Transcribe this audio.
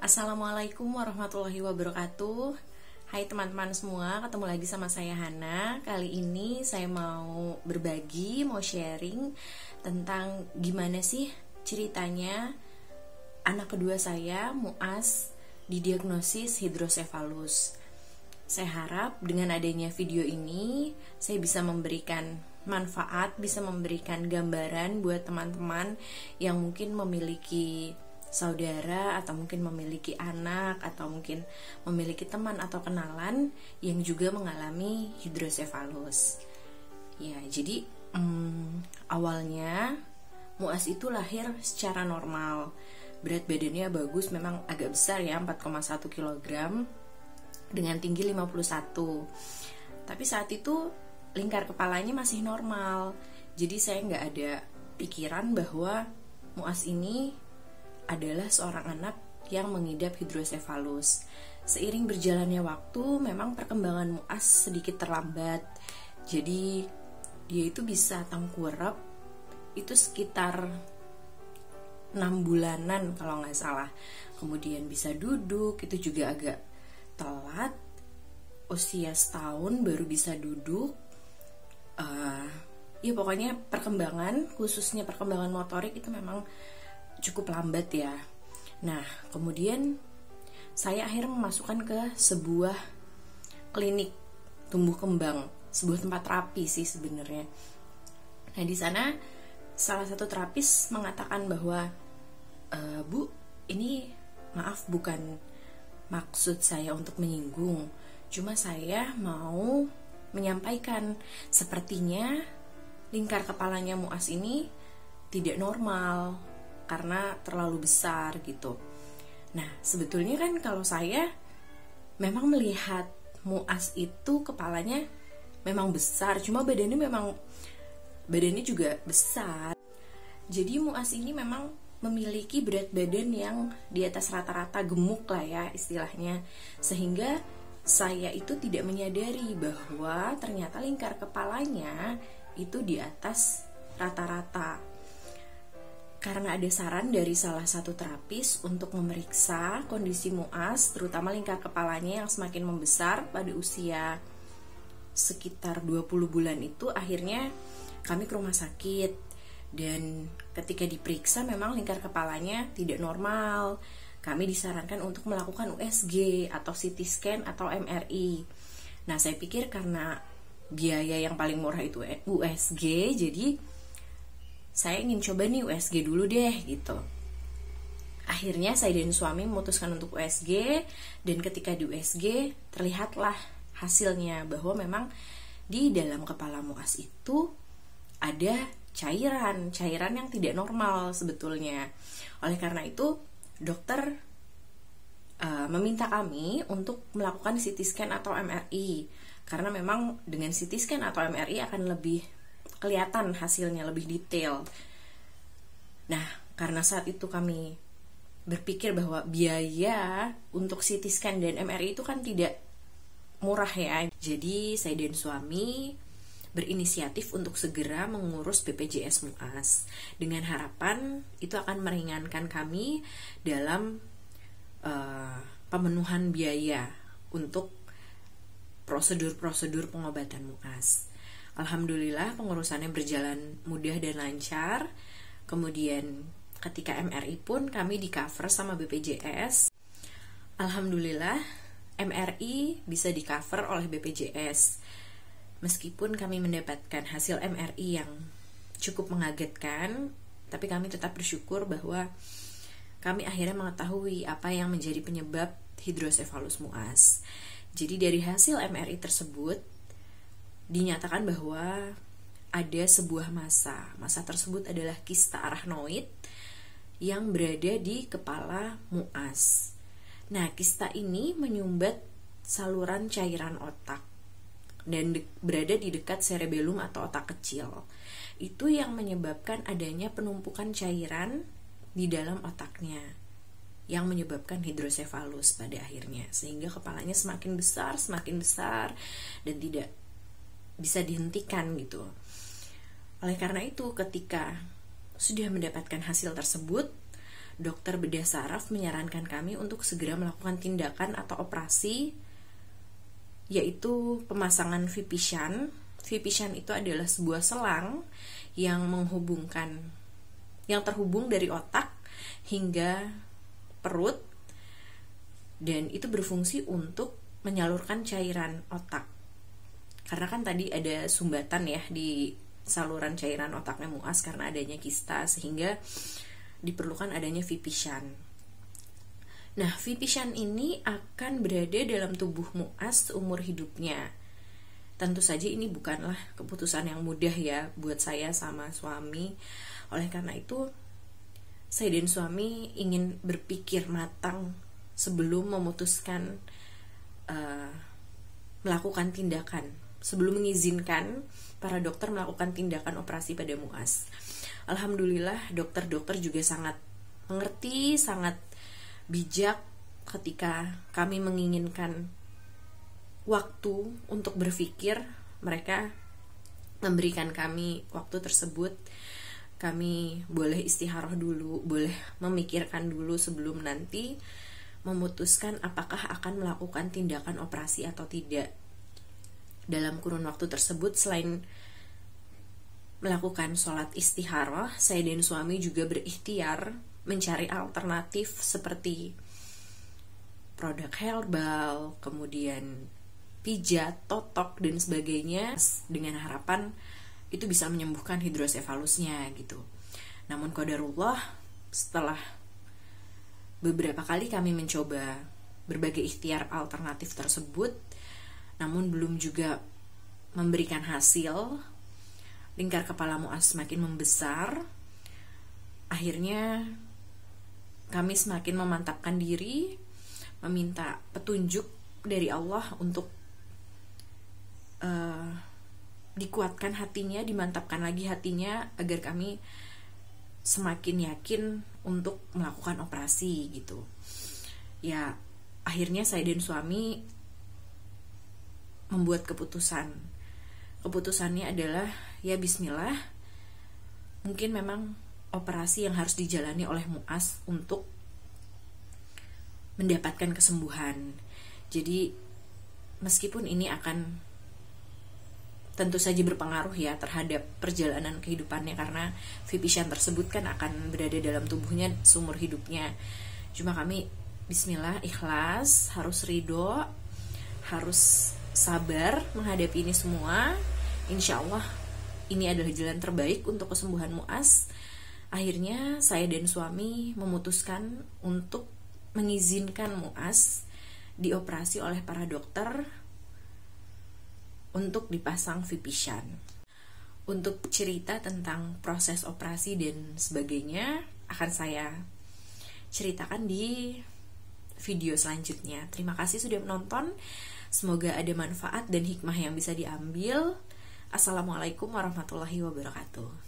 Assalamualaikum warahmatullahi wabarakatuh. Hai teman-teman semua, ketemu lagi sama saya Hana. Kali ini saya mau berbagi, mau sharing tentang gimana sih ceritanya anak kedua saya, Muas, didiagnosis hidrosefalus. Saya harap dengan adanya video ini saya bisa memberikan manfaat, bisa memberikan gambaran buat teman-teman yang mungkin memiliki saudara atau mungkin memiliki anak atau mungkin memiliki teman atau kenalan yang juga mengalami hidrosefalus. Ya, jadi awalnya Muas itu lahir secara normal. Berat badannya bagus, memang agak besar ya, 4,1 kg dengan tinggi 51. Tapi saat itu lingkar kepalanya masih normal. Jadi saya nggak ada pikiran bahwa Muas ini adalah seorang anak yang mengidap hidrosefalus. Seiring berjalannya waktu, memang perkembangan Muas sedikit terlambat. Jadi dia itu bisa tengkurap itu sekitar 6 bulanan kalau nggak salah. Kemudian bisa duduk, itu juga agak telat. Usia setahun baru bisa duduk. Ya pokoknya perkembangan, khususnya perkembangan motorik itu memang cukup lambat ya. Nah, kemudian saya akhirnya memasukkan ke sebuah klinik tumbuh kembang, sebuah tempat terapi sih sebenarnya. Nah, di sana salah satu terapis mengatakan bahwa Bu, ini maaf, bukan maksud saya untuk menyinggung, cuma saya mau menyampaikan sepertinya lingkar kepalanya Muas ini tidak normal karena terlalu besar gitu. Nah, sebetulnya kan kalau saya memang melihat Muas itu kepalanya memang besar, cuma badannya juga besar. Jadi Muas ini memang memiliki berat badan yang di atas rata-rata, gemuk lah ya istilahnya. Sehingga saya itu tidak menyadari bahwa ternyata lingkar kepalanya itu di atas rata-rata. Karena ada saran dari salah satu terapis untuk memeriksa kondisi Muas, terutama lingkar kepalanya yang semakin membesar pada usia sekitar 20 bulan itu, akhirnya kami ke rumah sakit. Dan ketika diperiksa memang lingkar kepalanya tidak normal. Kami disarankan untuk melakukan USG atau CT scan atau MRI. Nah, saya pikir karena biaya yang paling murah itu USG, jadi saya ingin coba nih USG dulu deh gitu. Akhirnya saya dan suami memutuskan untuk USG, dan ketika di USG terlihatlah hasilnya bahwa memang di dalam kepala Muas itu ada cairan yang tidak normal sebetulnya. Oleh karena itu dokter meminta kami untuk melakukan CT scan atau MRI, karena memang dengan CT scan atau MRI akan lebih kelihatan hasilnya, lebih detail. Nah, karena saat itu kami berpikir bahwa biaya untuk CT scan dan MRI itu kan tidak murah ya. Jadi saya dan suami berinisiatif untuk segera mengurus BPJS Muas, dengan harapan itu akan meringankan kami dalam pemenuhan biaya untuk prosedur-prosedur pengobatan Muas. Alhamdulillah pengurusannya berjalan mudah dan lancar. Kemudian ketika MRI pun kami di cover sama BPJS. Alhamdulillah MRI bisa di cover oleh BPJS. Meskipun kami mendapatkan hasil MRI yang cukup mengagetkan, tapi kami tetap bersyukur bahwa kami akhirnya mengetahui apa yang menjadi penyebab hidrosefalus Muas. Jadi dari hasil MRI tersebut dinyatakan bahwa ada sebuah massa tersebut adalah kista arachnoid yang berada di kepala Muas. Nah, kista ini menyumbat saluran cairan otak dan berada di dekat cerebellum atau otak kecil. Itu yang menyebabkan adanya penumpukan cairan di dalam otaknya, yang menyebabkan hidrosefalus pada akhirnya, sehingga kepalanya semakin besar dan tidak bisa dihentikan gitu. Oleh karena itu, ketika sudah mendapatkan hasil tersebut, dokter bedah saraf menyarankan kami untuk segera melakukan tindakan atau operasi, yaitu pemasangan Vipishan. Vipishan itu adalah sebuah selang yang terhubung dari otak hingga perut, dan itu berfungsi untuk menyalurkan cairan otak. Karena kan tadi ada sumbatan ya di saluran cairan otaknya Muas karena adanya kista, sehingga diperlukan adanya Vipishan. Nah, Vipishan ini akan berada dalam tubuh Muas seumur hidupnya. Tentu saja ini bukanlah keputusan yang mudah ya buat saya sama suami. Oleh karena itu, saya dan suami ingin berpikir matang sebelum memutuskan melakukan tindakan, sebelum mengizinkan para dokter melakukan tindakan operasi pada Muas. Alhamdulillah dokter-dokter juga sangat mengerti, sangat bijak ketika kami menginginkan waktu untuk berpikir. Mereka memberikan kami waktu tersebut. Kami boleh istikharah dulu, boleh memikirkan dulu sebelum nanti memutuskan apakah akan melakukan tindakan operasi atau tidak. Dalam kurun waktu tersebut, selain melakukan sholat istikharah, saya dan suami juga berikhtiar mencari alternatif seperti produk herbal, kemudian pijat, totok, dan sebagainya, dengan harapan itu bisa menyembuhkan hidrosefalusnya gitu. Namun qadarullah, setelah beberapa kali kami mencoba berbagai ikhtiar alternatif tersebut, namun belum juga memberikan hasil, lingkar kepala Muas semakin membesar. Akhirnya kami semakin memantapkan diri, meminta petunjuk dari Allah untuk dikuatkan hatinya, dimantapkan lagi hatinya agar kami semakin yakin untuk melakukan operasi gitu. Ya, akhirnya saya dan suami membuat keputusan. Keputusannya adalah ya bismillah, mungkin memang operasi yang harus dijalani oleh Muas untuk mendapatkan kesembuhan. Jadi meskipun ini akan tentu saja berpengaruh ya terhadap perjalanan kehidupannya, karena Vipishan tersebut kan akan berada dalam tubuhnya seumur hidupnya. Cuma kami bismillah, ikhlas, harus ridho, harus sabar menghadapi ini semua. Insya Allah ini adalah jalan terbaik untuk kesembuhan Muas. Akhirnya saya dan suami memutuskan untuk mengizinkan Muas dioperasi oleh para dokter untuk dipasang Vipishan. Untuk cerita tentang proses operasi dan sebagainya akan saya ceritakan di video selanjutnya. Terima kasih sudah menonton. Semoga ada manfaat dan hikmah yang bisa diambil. Assalamualaikum warahmatullahi wabarakatuh.